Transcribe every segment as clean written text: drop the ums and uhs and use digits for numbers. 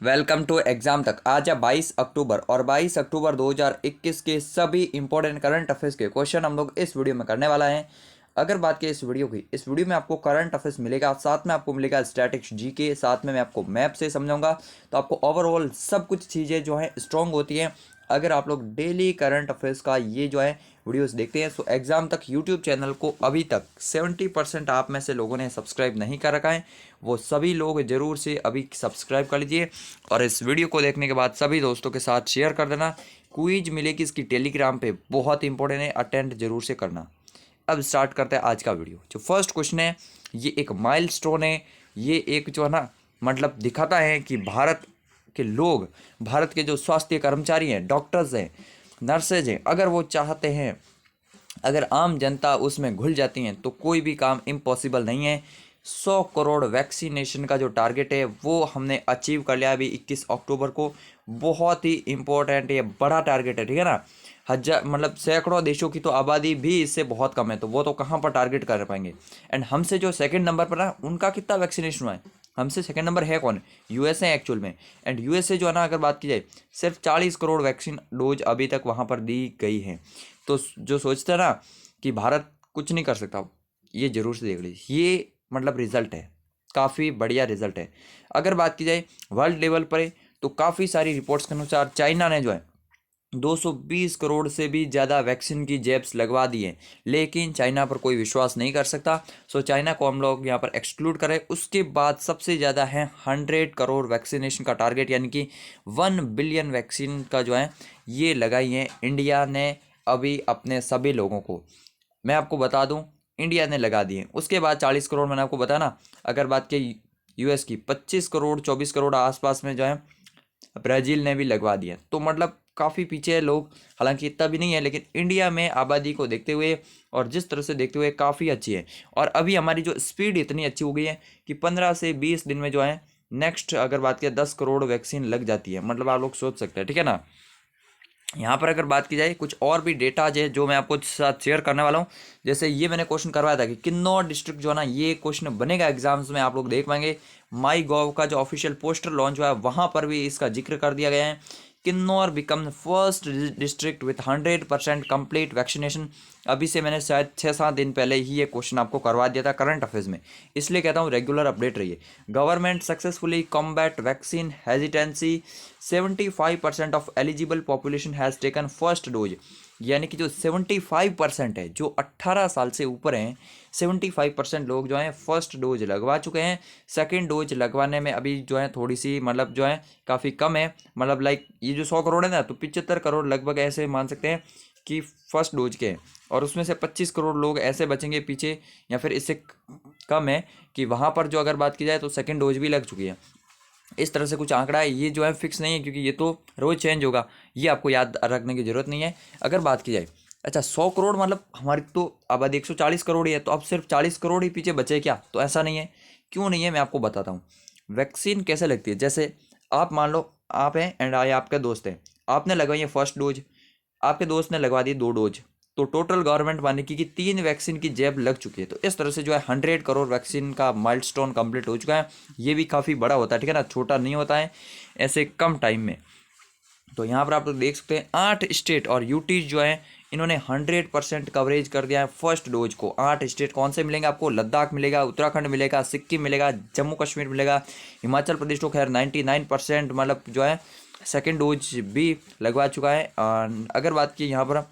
Welcome to exam तक। आज है 22 अक्टूबर और 22 अक्टूबर 2021 के सभी इंपॉर्टेंट करंट अफेयर्स के क्वेश्चन हम लोग इस वीडियो में करने वाला हैं। अगर बात करें इस वीडियो में आपको करंट अफेयर्स मिलेगा, साथ में आपको मिलेगा स्टैटिक्स जीके, साथ में मैं आपको मैप से समझाऊंगा। तो आपको ओवरऑल सब कुछ चीज़ें जो है स्ट्रॉन्ग होती हैं अगर आप लोग डेली करंट अफेयर्स का ये जो है वीडियोस देखते हैं। सो एग्जाम तक यूट्यूब चैनल को अभी तक 70% आप में से लोगों ने सब्सक्राइब नहीं कर रखा है, वो सभी लोग जरूर से अभी सब्सक्राइब कर लीजिए और इस वीडियो को देखने के बाद सभी दोस्तों के साथ शेयर कर देना। क्विज मिलेगी इसकी टेलीग्राम पे, बहुत इंपॉर्टेंट है, अटेंड जरूर से करना। अब स्टार्ट करते हैं आज का वीडियो। जो फर्स्ट क्वेश्चन है ये एक माइलस्टोन है, ये एक जो है ना मतलब दिखाता है कि भारत के लोग, भारत के जो स्वास्थ्य कर्मचारी हैं, डॉक्टर्स हैं, नर्सेज हैं, अगर वो चाहते हैं, अगर आम जनता उसमें घुल जाती हैं तो कोई भी काम इम्पॉसिबल नहीं है। 100 करोड़ वैक्सीनेशन का जो टारगेट है वो हमने अचीव कर लिया अभी 21 अक्टूबर को। बहुत ही इम्पोर्टेंट, ये बड़ा टारगेट है, ठीक है ना। हजार मतलब सैकड़ों देशों की तो आबादी भी इससे बहुत कम है, तो वो तो कहाँ पर टारगेट कर पाएंगे। एंड हमसे जो सेकंड नंबर पर है उनका कितना वैक्सीनेशन हुआ है, हमसे सेकंड नंबर है कौन, यूएसए एक्चुअल में। एंड यूएसए जो है ना, अगर बात की जाए सिर्फ 40 करोड़ वैक्सीन डोज अभी तक वहाँ पर दी गई है। तो जो सोचते हैं ना कि भारत कुछ नहीं कर सकता, ये जरूर से देख लीजिए, ये मतलब रिजल्ट है, काफ़ी बढ़िया रिजल्ट है। अगर बात की जाए वर्ल्ड लेवल पर तो काफ़ी सारी रिपोर्ट्स के अनुसार चाइना ने जो है 220 करोड़ से भी ज़्यादा वैक्सीन की जेब्स लगवा दी हैं, लेकिन चाइना पर कोई विश्वास नहीं कर सकता। सो चाइना को हम लोग यहाँ पर एक्सक्लूड करें। उसके बाद सबसे ज़्यादा है 100 करोड़ वैक्सीनेशन का टारगेट, यानी कि 1 बिलियन वैक्सीन का जो है ये लगाई है इंडिया ने अभी अपने सभी लोगों को। मैं आपको बता दूं, इंडिया ने लगा दिए। उसके बाद 40 करोड़ मैंने आपको बताया ना। अगर बात की यूएस की, 25 करोड़ 24 करोड़ आसपास में जो है ब्राज़ील ने भी लगवा दिया। तो मतलब काफ़ी पीछे है लोग, हालांकि इतना भी नहीं है, लेकिन इंडिया में आबादी को देखते हुए और जिस तरह से देखते हुए काफ़ी अच्छी है। और अभी हमारी जो स्पीड इतनी अच्छी हो गई है कि 15 से 20 दिन में जो है नेक्स्ट अगर बात करें 10 करोड़ वैक्सीन लग जाती है। मतलब आप लोग सोच सकते हैं, ठीक है ना। यहाँ पर अगर बात की जाए कुछ और भी डेटा है जो मैं आपको साथ शेयर करने वाला हूँ। जैसे ये मैंने क्वेश्चन करवाया था कि किन्नौर डिस्ट्रिक्ट जो है ना, ये क्वेश्चन बनेगा एग्जाम्स में, आप लोग देख पाएंगे। माई गॉव का जो ऑफिशियल पोस्टर लॉन्च हुआ है वहाँ पर भी इसका जिक्र कर दिया गया है। Kinnaur become first district with 100% complete vaccination. अभी से मैंने शायद 6-7 दिन पहले ही ये क्वेश्चन आपको करवा दिया था करंट अफेयर्स में, इसलिए कहता हूँ रेगुलर अपडेट रहिए। Government successfully combat vaccine hesitancy, 75% of eligible population has taken first dose. यानी कि जो 75% है, जो 18 साल से ऊपर हैं, 75% लोग जो हैं फर्स्ट डोज लगवा चुके हैं। सेकंड डोज लगवाने में अभी जो है थोड़ी सी मतलब जो है काफ़ी कम है। मतलब लाइक ये जो 100 करोड़ है ना, तो 75 करोड़ लगभग ऐसे मान सकते हैं कि फर्स्ट डोज के हैं, और उसमें से 25 करोड़ लोग ऐसे बचेंगे पीछे, या फिर इससे कम है कि वहाँ पर जो अगर बात की जाए तो सेकंड डोज भी लग चुकी है। इस तरह से कुछ आंकड़ा है, ये जो है फिक्स नहीं है क्योंकि ये तो रोज़ चेंज होगा, ये आपको याद रखने की ज़रूरत नहीं है। अगर बात की जाए अच्छा 100 करोड़ मतलब हमारी तो आबादी 140 करोड़ ही है, तो अब सिर्फ 40 करोड़ ही पीछे बचे क्या? तो ऐसा नहीं है। क्यों नहीं है मैं आपको बताता हूँ। वैक्सीन कैसे लगती है, जैसे आप मान लो आप हैं एंड आए आपके दोस्त हैं, आपने लगवाई है फर्स्ट डोज, आपके दोस्त ने लगवा दी 2 डोज, तो टोटल गवर्नमेंट माने कि 3 वैक्सीन की जेब लग चुकी है। तो इस तरह से जो है 100 करोड़ वैक्सीन का माइलस्टोन कंप्लीट हो चुका है। ये भी काफ़ी बड़ा होता है, ठीक है ना, छोटा नहीं होता है ऐसे कम टाइम में। तो यहाँ पर आप लोग देख सकते हैं 8 स्टेट और यूटीज जो है इन्होंने 100% कवरेज कर दिया है फर्स्ट डोज को। 8 स्टेट कौन से मिलेंगे आपको? लद्दाख मिलेगा, उत्तराखंड मिलेगा, सिक्किम मिलेगा, जम्मू कश्मीर मिलेगा, हिमाचल प्रदेश तो खैर 99% मतलब जो है सेकेंड डोज भी लगवा चुका है। अगर बात की यहाँ पर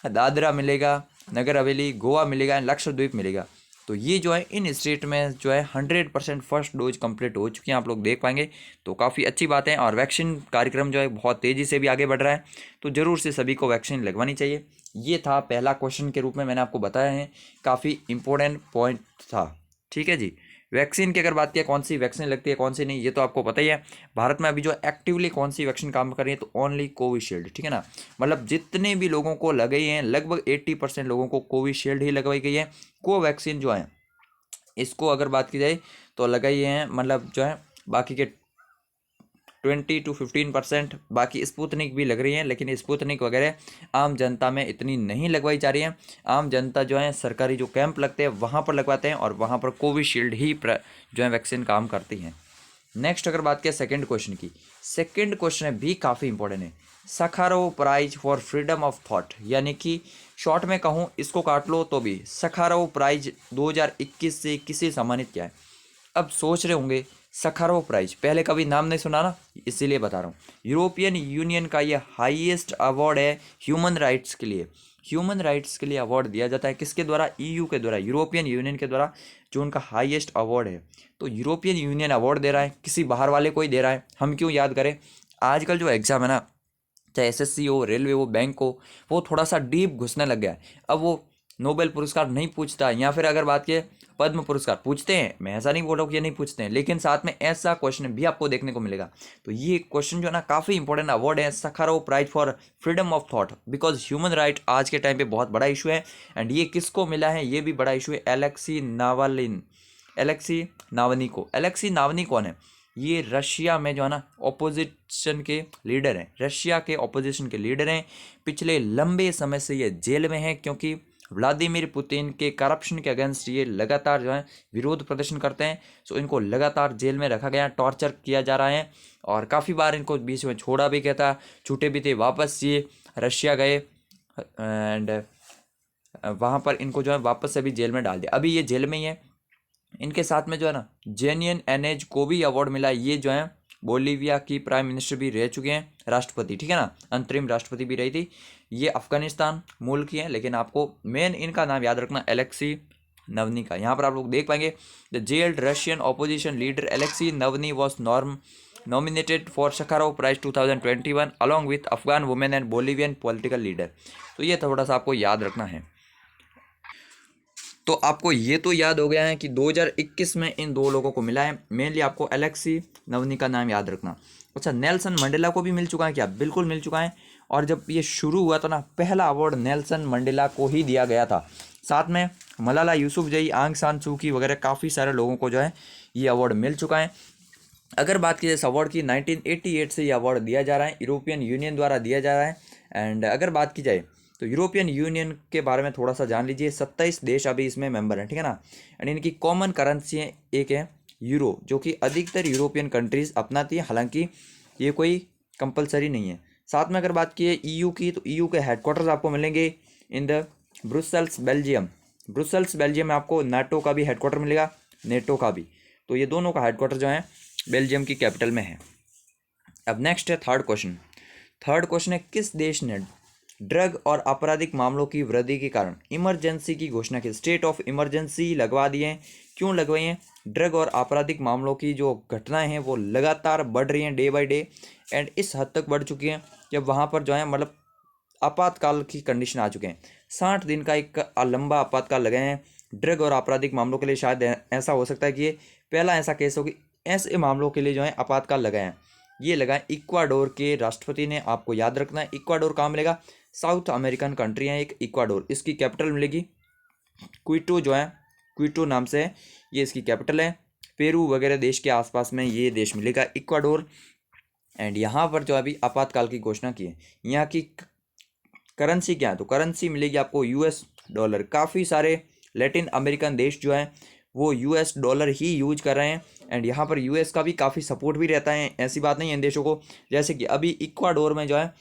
दादरा मिलेगा, नगर हवेली, गोवा मिलेगा, लक्षद्वीप मिलेगा। तो ये जो है इन स्टेट में जो है 100% फर्स्ट डोज कंप्लीट हो चुकी हैं, आप लोग देख पाएंगे। तो काफ़ी अच्छी बात है, और वैक्सीन कार्यक्रम जो है बहुत तेज़ी से भी आगे बढ़ रहा है, तो ज़रूर से सभी को वैक्सीन लगवानी चाहिए। ये था पहला क्वेश्चन के रूप में मैंने आपको बताया है, काफ़ी इंपॉर्टेंट पॉइंट था, ठीक है जी। वैक्सीन की अगर बात किया कौन सी वैक्सीन लगती है कौन सी नहीं, ये तो आपको पता ही है। भारत में अभी जो एक्टिवली कौन सी वैक्सीन काम कर रही है, तो ओनली कोविशील्ड, ठीक है ना। मतलब जितने भी लोगों को लगाई हैं लगभग 80% लोगों को कोविशील्ड ही लगवाई गई है। कोवैक्सीन जो है इसको अगर बात की जाए तो लगाई है मतलब जो है बाकी के 20 to 15%, बाकी स्पुतनिक भी लग रही है, लेकिन स्पुतनिक वगैरह आम जनता में इतनी नहीं लगवाई जा रही है। आम जनता जो है सरकारी जो कैंप लगते हैं वहाँ पर लगवाते हैं, और वहाँ पर कोविशील्ड ही जो है वैक्सीन काम करती हैं। नेक्स्ट अगर बात करें सेकंड क्वेश्चन की, सेकंड क्वेश्चन है भी काफ़ी इंपॉर्टेंट है। Sakharov prize for freedom of thought, यानी कि शॉर्ट में कहूँ इसको काट लो तो भी सखारोव प्राइज 2021 से किसे सम्मानित किया है। अब सोच रहे होंगे सखारोव प्राइज पहले कभी नाम नहीं सुना ना, इसीलिए बता रहा हूँ। यूरोपियन यूनियन का ये हाईएस्ट अवार्ड है ह्यूमन राइट्स के लिए। ह्यूमन राइट्स के लिए अवार्ड दिया जाता है किसके द्वारा? ईयू के द्वारा, यूरोपियन यूनियन के द्वारा, जो उनका हाईएस्ट अवार्ड है। तो यूरोपियन यूनियन अवार्ड दे रहा है, किसी बाहर वाले को ही दे रहा है, हम क्यों याद करें। आजकल जो एग्ज़ाम है ना, चाहे एसएससी हो, रेलवे हो, बैंक हो, वो थोड़ा सा डीप घुसने लग गया है। अब वो नोबेल पुरस्कार नहीं पूछता, या फिर अगर बात किए पद्म पुरस्कार पूछते हैं, मैं ऐसा नहीं बोल रहा हूँ कि ये नहीं पूछते हैं, लेकिन साथ में ऐसा क्वेश्चन भी आपको देखने को मिलेगा। तो ये क्वेश्चन जो है ना काफ़ी इंपॉर्टेंट अवार्ड है, Sakharov prize for freedom of thought, because human right आज के टाइम पे बहुत बड़ा इशू है। एंड ये किसको मिला है, ये भी बड़ा इशू है, एलेक्सी नावल्नी को। एलेक्सी नावल्नी कौन है? ये रशिया में जो है ना ऑपोजिशन के लीडर हैं, रशिया के ऑपोजिशन के लीडर हैं। पिछले लंबे समय से ये जेल में है, क्योंकि व्लादिमीर पुतिन के करप्शन के अगेंस्ट ये लगातार जो है विरोध प्रदर्शन करते हैं। सो इनको लगातार जेल में रखा गया, टॉर्चर किया जा रहा है, और काफ़ी बार इनको बीच में छोड़ा भी गया था, छूटे भी थे, वापस ये रशिया गए, एंड वहाँ पर इनको जो है वापस से भी जेल में डाल दिया, अभी ये जेल में ही है। इनके साथ में जो है ना जेनियन एनेज को भी अवार्ड मिला है। ये जो है बोलीविया की प्राइम मिनिस्टर भी रह चुके हैं, राष्ट्रपति, ठीक है ना, अंतरिम राष्ट्रपति भी रही थी। ये अफगानिस्तान मूल की है, लेकिन आपको मेन इनका नाम याद रखना, एलेक्सी नवनी का। यहाँ पर आप लोग देख पाएंगे, the jailed Russian opposition leader Alexei नवनी was nominated for Sakharov prize 2021 along with Afghan women and Bolivian political leader. तो ये थोड़ा सा आपको याद रखना है। तो आपको ये तो याद हो गया है कि 2021 में इन दो लोगों को मिला है, मेनली आपको एलेक्सी नवनी का नाम याद रखना। अच्छा, नेल्सन मंडेला को भी मिल चुका है क्या? बिल्कुल मिल चुका है। और जब ये शुरू हुआ था ना, पहला अवार्ड नेल्सन मंडेला को ही दिया गया था। साथ में मलाला यूसुफजई, आंग सान सू की वगैरह काफ़ी सारे लोगों को जो है ये अवार्ड मिल चुका है। अगर बात की जाए इस अवार्ड की, 1988 से ये अवार्ड दिया जा रहा है, यूरोपियन यूनियन द्वारा दिया जा रहा है। एंड अगर बात की जाए तो यूरोपियन यूनियन के बारे में थोड़ा सा जान लीजिए। 27 देश अभी इसमें मेंबर हैं, ठीक है ना। एंड इनकी कॉमन करेंसी एक है यूरो, जो कि अधिकतर यूरोपियन कंट्रीज अपनाती है, हालांकि ये कोई कंपलसरी नहीं है। साथ में अगर बात की ईयू की, तो ईयू के हेडक्वार्टर्स आपको मिलेंगे in the Brussels, Belgium. Brussels Belgium में आपको नाटो का भी हेडक्वार्टर मिलेगा, नेटो का भी। तो ये दोनों का हेडक्वार्टर जो है बेल्जियम की कैपिटल में है। अब नेक्स्ट है थर्ड क्वेश्चन। थर्ड क्वेश्चन है, किस देश ने ड्रग और आपराधिक मामलों की वृद्धि के कारण इमरजेंसी की घोषणा की? स्टेट ऑफ इमरजेंसी लगवा दिए हैं। क्यों लगवाई हैं? ड्रग और आपराधिक मामलों की जो घटनाएं हैं वो लगातार बढ़ रही हैं डे बाय डे, एंड इस हद तक बढ़ चुकी हैं जब वहाँ पर जो है मतलब आपातकाल की कंडीशन आ चुके हैं। 60 दिन का एक लंबा आपातकाल लगाए हैं ड्रग और आपराधिक मामलों के लिए। शायद ऐसा हो सकता है कि ये पहला ऐसा केस हो कि ऐसे मामलों के लिए जो है आपातकाल लगाए हैं। ये लगाए इक्वाडोर के राष्ट्रपति ने, आपको याद रखना है। इक्वाडोर कहाँ मिलेगा? साउथ अमेरिकन कंट्री है एक इक्वाडोर, इसकी कैपिटल मिलेगी क्विटो, जो है क्विटो नाम से है, ये इसकी कैपिटल है। पेरू वगैरह देश के आसपास में ये देश मिलेगा इक्वाडोर। एंड यहाँ पर जो अभी आपातकाल की घोषणा की है, यहाँ की करेंसी क्या है? तो करेंसी मिलेगी आपको यूएस डॉलर। काफ़ी सारे लैटिन अमेरिकन देश जो हैं वो यूएस डॉलर ही यूज कर रहे हैं, एंड यहाँ पर यूएस का भी काफ़ी सपोर्ट भी रहता है, ऐसी बात नहीं है इन देशों को। जैसे कि अभी इक्वाडोर में जो है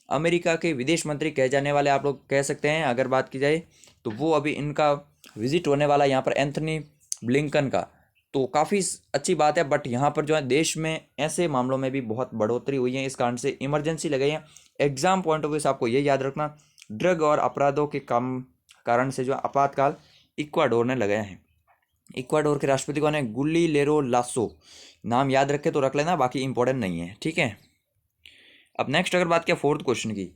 अमेरिका के विदेश मंत्री कहे जाने वाले, आप लोग कह सकते हैं अगर बात की जाए, तो वो अभी इनका विजिट होने वाला है यहाँ पर, एंथनी ब्लिंकन का। तो काफ़ी अच्छी बात है, बट यहाँ पर जो है देश में ऐसे मामलों में भी बहुत बढ़ोतरी हुई है, इस कारण से इमरजेंसी लगाई है। एग्जाम पॉइंट ऑफ व्यू से आपको ये याद रखना, ड्रग और अपराधों के काम कारण से जो आपातकाल इक्वाडोर ने लगाया है। इक्वाडोर के राष्ट्रपति कौन है? गुलिलेरो लासो। नाम याद रखे तो रख लेना, बाकी इंपॉर्टेंट नहीं है, ठीक है। अब नेक्स्ट अगर बात किया फोर्थ क्वेश्चन की,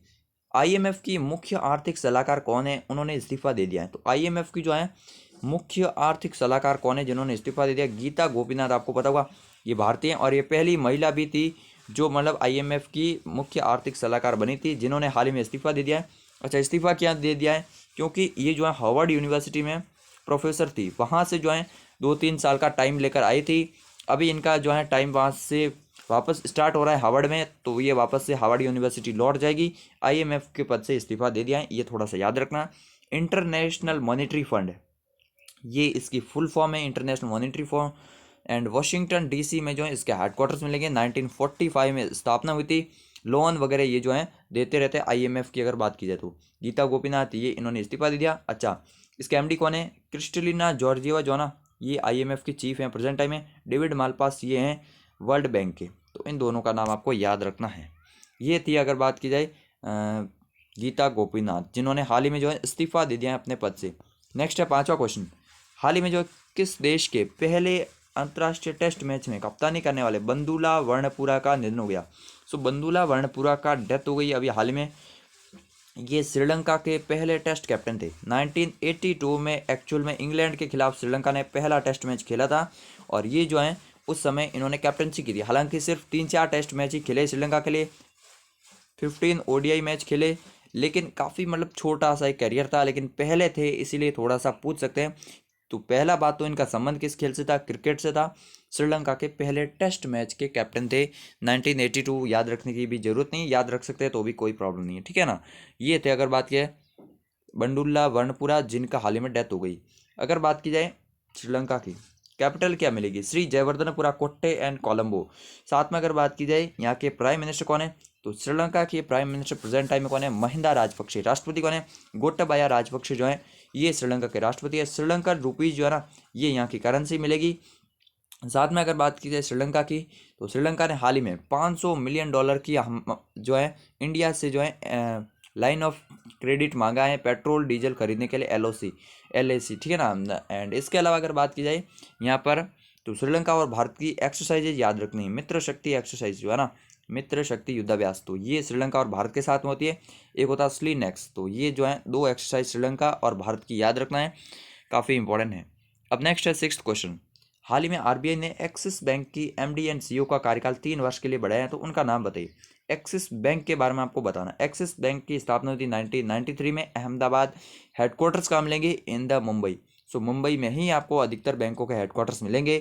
आईएमएफ की मुख्य आर्थिक सलाहकार कौन है? उन्होंने इस्तीफा दे दिया है। तो आईएमएफ की जो है मुख्य आर्थिक सलाहकार कौन है जिन्होंने इस्तीफा दे दिया? गीता गोपीनाथ, आपको पता होगा, ये भारतीय हैं, और ये पहली महिला भी थी जो मतलब आईएमएफ की मुख्य आर्थिक सलाहकार बनी थी, जिन्होंने हाल ही में इस्तीफा दे दिया है। अच्छा, इस्तीफा क्या दे दिया है? क्योंकि ये जो है हार्वर्ड यूनिवर्सिटी में प्रोफेसर थी, वहाँ से जो है 2-3 साल का टाइम लेकर आई थी। अभी इनका जो है टाइम वहाँ से वापस स्टार्ट हो रहा है हार्वर्ड में, तो ये वापस से हार्वर्ड यूनिवर्सिटी लौट जाएगी। आईएमएफ के पद से इस्तीफा दे दिया है, ये थोड़ा सा याद रखना। इंटरनेशनल मॉनेटरी फंड, ये इसकी फुल फॉर्म है, international monetary and Washington DC में जो है इसके हेडक्वार्टर्स मिलेंगे। 1945 में स्थापना हुई थी। लोन वगैरह ये जो है देते रहते हैं आईएमएफ की अगर बात की जाए तो। गीता गोपीनाथ ये इन्होंने इस्तीफा दे दिया। अच्छा, इसके एमडी कौन है? क्रिस्टलिना जॉर्जिवा जो ना ये आईएमएफ की चीफ हैं प्रेजेंट टाइम में। डेविड मालपास ये हैं वर्ल्ड बैंक के। तो इन दोनों का नाम आपको याद रखना है। ये थी अगर बात की जाए गीता गोपीनाथ, जिन्होंने हाल ही में जो है इस्तीफा दे दिया है अपने पद से। नेक्स्ट है 5वां क्वेश्चन। हाल ही में जो किस देश के पहले अंतर्राष्ट्रीय टेस्ट मैच में कप्तानी करने वाले बंदुला वर्णपुरा का निधन हो गया? सो बंदुला वर्णपुरा का डेथ हो गई अभी हाल ही में। ये श्रीलंका के पहले टेस्ट कैप्टन थे। 1982 में एक्चुअल में इंग्लैंड के खिलाफ श्रीलंका ने पहला टेस्ट मैच खेला था और ये जो है उस समय इन्होंने कैप्टनसी की थी। हालांकि सिर्फ 3-4 टेस्ट मैच ही खेले श्रीलंका के लिए, 15 ओडीआई मैच खेले, लेकिन काफ़ी मतलब छोटा सा एक करियर था, लेकिन पहले थे इसीलिए थोड़ा सा पूछ सकते हैं। तो पहला बात तो इनका संबंध किस खेल से था? क्रिकेट से था। श्रीलंका के पहले टेस्ट मैच के कैप्टन थे 1982। याद रखने की भी जरूरत नहीं, याद रख सकते हैं तो भी कोई प्रॉब्लम नहीं है, ठीक है ना। ये थे अगर बात की जाए बंडुल्ला वर्णपुरा, जिनका हाल ही में डेथ हो गई। अगर बात की जाए श्रीलंका की कैपिटल क्या मिलेगी? श्री जयवर्धनपुरा कोट्टे एंड कोलंबो। साथ में अगर बात की जाए यहाँ के प्राइम मिनिस्टर कौन है? तो श्रीलंका के प्राइम मिनिस्टर प्रेजेंट टाइम में कौन है? महिंदा राजपक्षे। राष्ट्रपति कौन है? गोटाबाया राजपक्षे जो है ये श्रीलंका के राष्ट्रपति है। श्रीलंका रुपीज जो है ना ये यहाँ की करेंसी मिलेगी। साथ में अगर बात की जाए श्रीलंका की, तो श्रीलंका ने हाल ही में $500 मिलियन की जो है इंडिया से जो है लाइन ऑफ क्रेडिट मांगा है पेट्रोल डीजल खरीदने के लिए, LAC, ठीक है ना। एंड इसके अलावा अगर बात की जाए यहाँ पर, तो श्रीलंका और भारत की एक्सरसाइजेज याद रखनी है। मित्र शक्ति एक्सरसाइज जो है ना, मित्र शक्ति युद्धाभ्यास, तो ये श्रीलंका और भारत के साथ में होती है। एक होता है स्लीनेक्स, तो ये जो है 2 एक्सरसाइज श्रीलंका और भारत की याद रखना है, काफ़ी इंपॉर्टेंट है। अब नेक्स्ट है 6th क्वेश्चन। हाल ही में आरबीआई ने एक्सिस बैंक की एमडी एंड सीईओ का कार्यकाल 3 वर्ष के लिए बढ़ाया है, तो उनका नाम बताइए। एक्सिस बैंक के बारे में आपको बताना। एक्सिस बैंक की स्थापना हुई थी 1993 में। अहमदाबाद हेडक्वार्टर्स कहाँ मिलेंगे? In the Mumbai. So Mumbai में ही आपको अधिकतर बैंकों के हेडक्वार्टर्स मिलेंगे।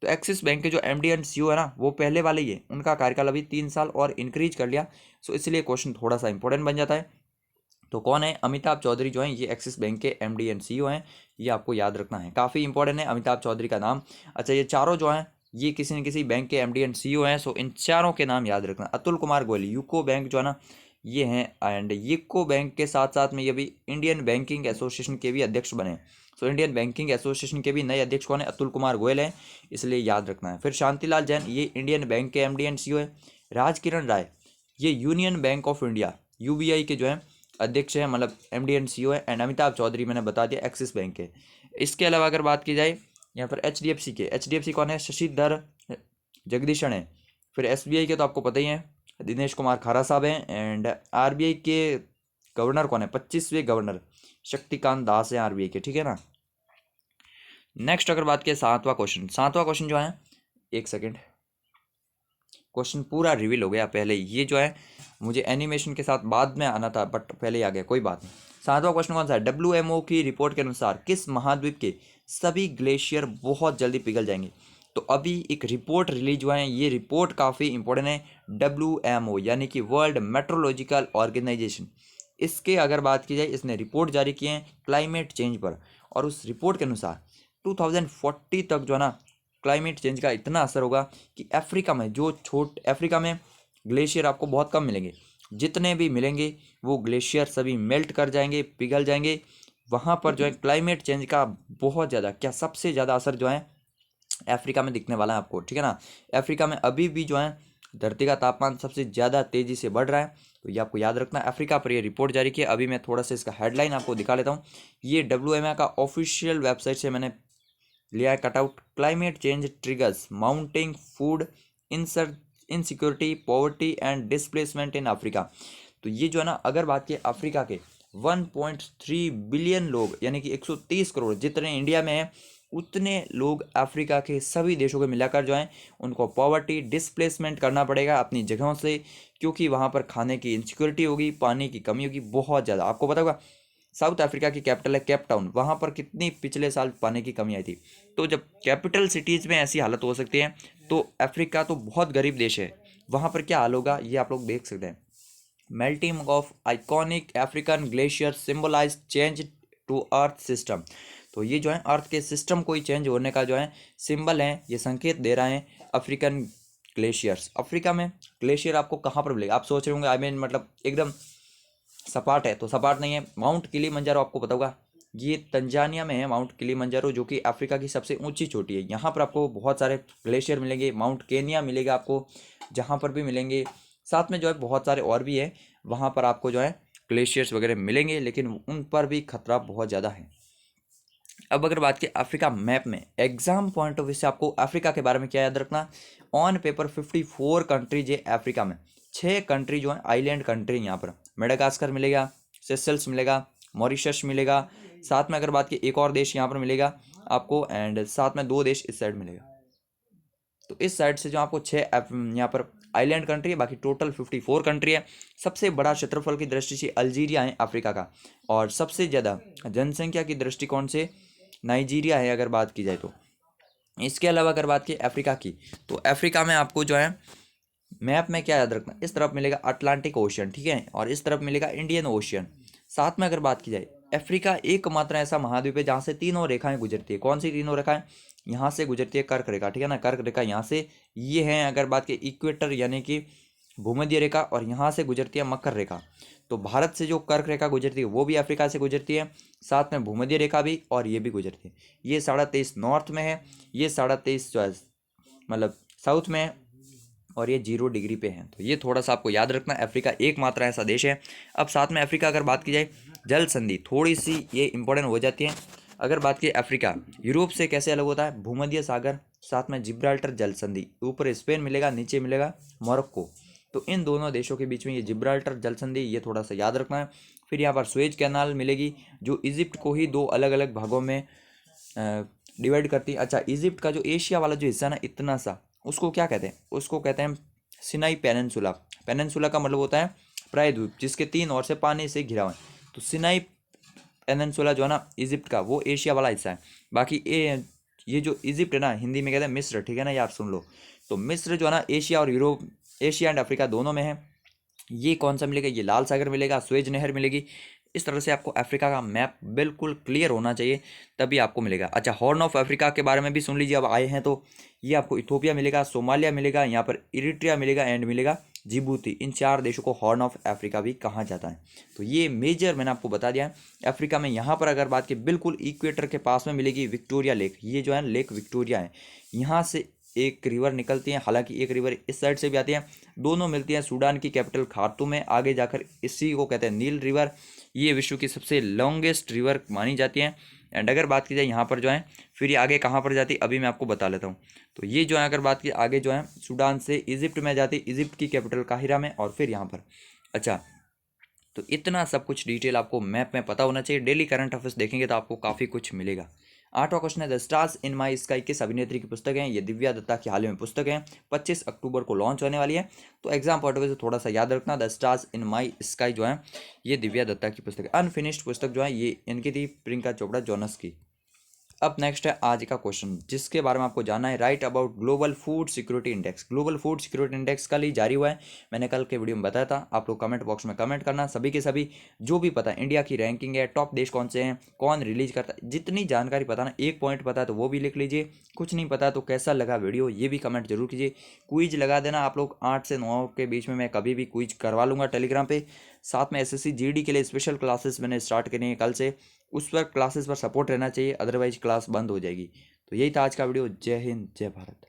तो एक्सिस बैंक के जो एमडी एंड सीईओ है ना वो पहले वाले ही है, उनका कार्यकाल अभी 3 साल और इंक्रीज कर लिया। सो इसलिए क्वेश्चन थोड़ा सा इंपॉर्टेंट बन जाता है। तो कौन है? अमिताभ चौधरी जो हैं ये एक्सिस बैंक के एमडी एंड सीईओ हैं, ये आपको याद रखना है, काफ़ी इंपॉर्टेंट है अमिताभ चौधरी का नाम। अच्छा, ये चारों जो हैं ये किसी न किसी बैंक के एमडी एंड सीईओ हैं। सो इन चारों के नाम याद रखना। अतुल कुमार गोयल यूको बैंक जो है ना ये हैं, एंड यूको बैंक के साथ साथ में ये भी इंडियन बैंकिंग एसोसिएशन के भी अध्यक्ष बने। सो इंडियन बैंकिंग एसोसिएशन के भी नए अध्यक्ष कौन है? अतुल कुमार गोयल है, इसलिए याद रखना है। फिर शांतिलाल जैन ये इंडियन बैंक के एमडी एंड सीईओ है। राजकिरण राय ये union bank of India UBI के जो है अध्यक्ष है, मतलब एमडी एंड सीईओ है। एंड अमिताभ चौधरी मैंने बता दिया एक्सिस बैंक के। इसके अलावा अगर बात की जाए यहाँ पर एचडीएफसी कौन है? शशिधर जगदीशन है। फिर एसबीआई के तो आपको पता ही है दिनेश कुमार खारा साहब हैं। एंड आरबीआई के गवर्नर कौन है? 25वें गवर्नर शक्तिकांत दास है आरबीआई के, ठीक है ना। नेक्स्ट अगर बात की 7वां क्वेश्चन जो है, एक सेकेंड, क्वेश्चन पूरा रिवील हो गया पहले। ये जो है मुझे एनिमेशन के साथ बाद में आना था बट पहले ही आ गया, कोई बात नहीं। 7वां क्वेश्चन कौन सा है? WMO की रिपोर्ट के अनुसार किस महाद्वीप के सभी ग्लेशियर बहुत जल्दी पिघल जाएंगे? तो अभी एक रिपोर्ट रिलीज हुआ है, ये रिपोर्ट काफ़ी इंपॉर्टेंट है। WMO यानी कि वर्ल्ड मेट्रोलॉजिकल ऑर्गेनाइजेशन, इसके अगर बात की जाए इसने रिपोर्ट जारी की है क्लाइमेट चेंज पर, और उस रिपोर्ट के अनुसार 2040 तक जो है ना क्लाइमेट चेंज का इतना असर होगा कि अफ्रीका में ग्लेशियर आपको बहुत कम मिलेंगे। जितने भी मिलेंगे वो ग्लेशियर सभी मेल्ट कर जाएंगे, पिघल जाएंगे। वहाँ पर जो है क्लाइमेट चेंज का बहुत ज़्यादा, क्या सबसे ज़्यादा असर जो है अफ्रीका में दिखने वाला है आपको, ठीक है ना। अफ्रीका में अभी भी जो है धरती का तापमान सबसे ज़्यादा तेज़ी से बढ़ रहा है, तो ये आपको याद रखना है। अफ्रीका पर ये रिपोर्ट जारी की है। अभी मैं थोड़ा सा इसका हेडलाइन आपको दिखा लेता हूँ। ये WMO का ऑफिशियल वेबसाइट से मैंने लिया है cutout. Climate change triggers mounting food insecurity poverty and displacement in Africa. तो ये जो है ना अगर बात की अफ्रीका के 1.3 बिलियन लोग यानी कि 130 करोड़ जितने इंडिया में हैं, उतने लोग अफ्रीका के सभी देशों को मिलाकर जो हैं उनको पॉवर्टी डिस्प्लेसमेंट करना पड़ेगा अपनी जगहों से, क्योंकि वहाँ पर खाने की इनसिक्योरिटी होगी, पानी की कमी होगी बहुत ज़्यादा। आपको पता होगा साउथ अफ्रीका की कैपिटल है केप टाउन, वहाँ पर कितनी पिछले साल पानी की कमी आई थी। तो जब कैपिटल सिटीज़ में ऐसी हालत हो सकती है तो अफ्रीका तो बहुत गरीब देश है, वहाँ पर क्या हाल होगा ये आप लोग देख सकते हैं। Melting of iconic African glacier symbolise change to earth system. तो ये जो है अर्थ के सिस्टम को ही चेंज होने का जो है सिंबल है, ये संकेत दे रहा है अफ्रीकन ग्लेशियर्स। अफ्रीका में ग्लेशियर आपको कहाँ पर मिलेगा? आप सोच रहे होंगे आई मीन मतलब एकदम सपाट है, तो सपाट नहीं है। माउंट किलीमंजारो आपको पता होगा, ये तंजानिया में है माउंट किलीमंजारो, जो कि अफ्रीका की सबसे ऊंची चोटी है। यहाँ पर आपको बहुत सारे ग्लेशियर मिलेंगे। माउंट केनिया मिलेगा आपको, जहाँ पर भी मिलेंगे। साथ में जो है बहुत सारे और भी है, वहाँ पर आपको जो है ग्लेशियर्स वगैरह मिलेंगे, लेकिन उन पर भी खतरा बहुत ज़्यादा है। अब अगर बात की अफ्रीका मैप में, एग्जाम पॉइंट ऑफ व्यू से आपको अफ्रीका के बारे में क्या याद रखना, ऑन पेपर 54 कंट्रीज है अफ्रीका में। 6 कंट्री जो है आइलैंड कंट्री, यहाँ पर मेडागास्कर मिलेगा, सेशल्स मिलेगा, मॉरिशस मिलेगा, साथ में अगर बात की एक और देश यहाँ पर मिलेगा आपको, एंड साथ में 2 देश इस साइड मिलेगा। तो इस साइड से जो आपको 6 यहाँ पर आइलैंड कंट्री है, बाकी टोटल 54 कंट्री है। सबसे बड़ा क्षेत्रफल की दृष्टि से अल्जीरिया है अफ्रीका का, और सबसे ज़्यादा जनसंख्या की दृष्टिकोण से नाइजीरिया है अगर बात की जाए तो। इसके अलावा अगर बात की अफ्रीका की, तो अफ्रीका में आपको जो है मैप में क्या याद रखना, इस तरफ मिलेगा अटलांटिक ओशियन, ठीक है, और इस तरफ मिलेगा इंडियन ओशियन। साथ में अगर बात की जाए, अफ्रीका एकमात्र ऐसा महाद्वीप है जहाँ से तीनों रेखाएं गुजरती है। कौन सी तीनों रेखाएं? यहाँ से गुजरती है कर्क रेखा, ठीक है ना, कर्क रेखा यहाँ से, ये है अगर बात की इक्वेटर यानी कि भूमध्य रेखा, और यहाँ से गुजरती है मकर रेखा। तो भारत से जो कर्क रेखा गुजरती है वो भी अफ्रीका से गुजरती है, साथ में भूमध्य रेखा भी, और ये भी गुजरती है। ये 23.5 नॉर्थ में है, ये 23.5 जो है मतलब साउथ में है, और ये 0 डिग्री पे है। तो ये थोड़ा सा आपको याद रखना, अफ्रीका एकमात्र ऐसा देश है। अब साथ में अफ्रीका अगर बात की जाए, जल संधि थोड़ी सी ये इंपॉर्टेंट हो जाती है। अगर बात की अफ्रीका यूरोप से कैसे अलग होता है, भूमध्य सागर, साथ में जिब्राल्टर जल संधि, ऊपर स्पेन मिलेगा, नीचे मिलेगा मोरक्को। तो इन दोनों देशों के बीच में ये जिब्राल्टर जल संधि, ये थोड़ा सा याद रखना है। फिर यहाँ पर स्वेज कैनाल मिलेगी, जो इजिप्ट को ही 2 अलग अलग भागों में डिवाइड करती है। अच्छा, इजिप्ट का जो एशिया वाला जो हिस्सा है ना, इतना सा, उसको क्या कहते हैं? उसको कहते हैं सिनाई पेनिनसुला। पेनिनसुला का मतलब होता है प्रायद्वीप, जिसके 3 ओर से पानी से घिरा हुआ है। तो सिनाई पेनिनसुला जो है ना इजिप्ट का, वो एशिया वाला हिस्सा है। बाकी ये जो इजिप्ट है ना, हिंदी में कहते हैं मिस्र, ठीक है ना यार, सुन लो। तो मिस्र जो है ना एशिया और यूरोप, एशिया एंड अफ्रीका दोनों में है। ये कौन सा मिलेगा? ये लाल सागर मिलेगा, स्वेज नहर मिलेगी। इस तरह से आपको अफ्रीका का मैप बिल्कुल क्लियर होना चाहिए, तभी आपको मिलेगा। अच्छा, हॉर्न ऑफ अफ्रीका के बारे में भी सुन लीजिए, अब आए हैं तो। ये आपको इथोपिया मिलेगा, सोमालिया मिलेगा, यहाँ पर इरिट्रिया मिलेगा, एंड मिलेगा जिबूती। इन 4 देशों को हॉर्न ऑफ अफ्रीका भी कहा जाता है। तो ये मेजर मैंने आपको बता दिया है अफ्रीका में। यहाँ पर अगर बात की, बिल्कुल इक्वेटर के पास में मिलेगी विक्टोरिया लेक। ये जो है लेक विक्टोरिया है, यहाँ से एक रिवर निकलती है, हालांकि एक रिवर इस साइड से भी आती है, दोनों मिलती हैं सूडान की कैपिटल खार्तूम में। आगे जाकर इसी को कहते हैं नील रिवर। ये विश्व की सबसे लॉन्गेस्ट रिवर मानी जाती है। एंड अगर बात की जाए यहाँ पर जो है, फिर ये आगे कहाँ पर जाती है अभी मैं आपको बता लेता हूँ। तो ये जो है अगर बात की आगे जो है सूडान से इजिप्ट में जाती है, इजिप्ट की कैपिटल काहिरा में, और फिर यहाँ पर। अच्छा, तो इतना सब कुछ डिटेल आपको मैप में पता होना चाहिए। डेली करंट अफेयर्स देखेंगे तो आपको काफ़ी कुछ मिलेगा। 8वां क्वेश्चन है, the stars in my sky किस अभिनेत्री की पुस्तक है? ये दिव्या दत्ता की हाल ही में पुस्तक है, 25 अक्टूबर को लॉन्च होने वाली है। तो एग्जाम पॉइंट ऑफ व्यू से थोड़ा सा याद रखना, the stars in my sky जो है ये दिव्या दत्ता की पुस्तक है। अनफिनिश्ड पुस्तक जो है ये इनकी थी, प्रियंका चोपड़ा जोनस की। अब नेक्स्ट है आज का क्वेश्चन, जिसके बारे में आपको जानना है, right about global food security index. Global food security index कल ही जारी हुआ है, मैंने कल के वीडियो में बताया था। आप लोग कमेंट बॉक्स में कमेंट करना, सभी के सभी जो भी पता है, इंडिया की रैंकिंग है, टॉप देश कौन से हैं, कौन रिलीज करता है, जितनी जानकारी पता ना, एक पॉइंट पता है तो वो भी लिख लीजिए। कुछ नहीं पता तो कैसा लगा वीडियो ये भी कमेंट जरूर कीजिए। क्विज लगा देना आप लोग, 8 से 9 के बीच में मैं कभी भी क्विज करवा लूँगा टेलीग्राम पे। साथ में एसएससी जीडी के लिए स्पेशल क्लासेस मैंने स्टार्ट करनी है कल से, उस पर क्लासेस पर सपोर्ट रहना चाहिए, अदरवाइज क्लास बंद हो जाएगी। तो यही था आज का वीडियो। जय हिंद, जय भारत।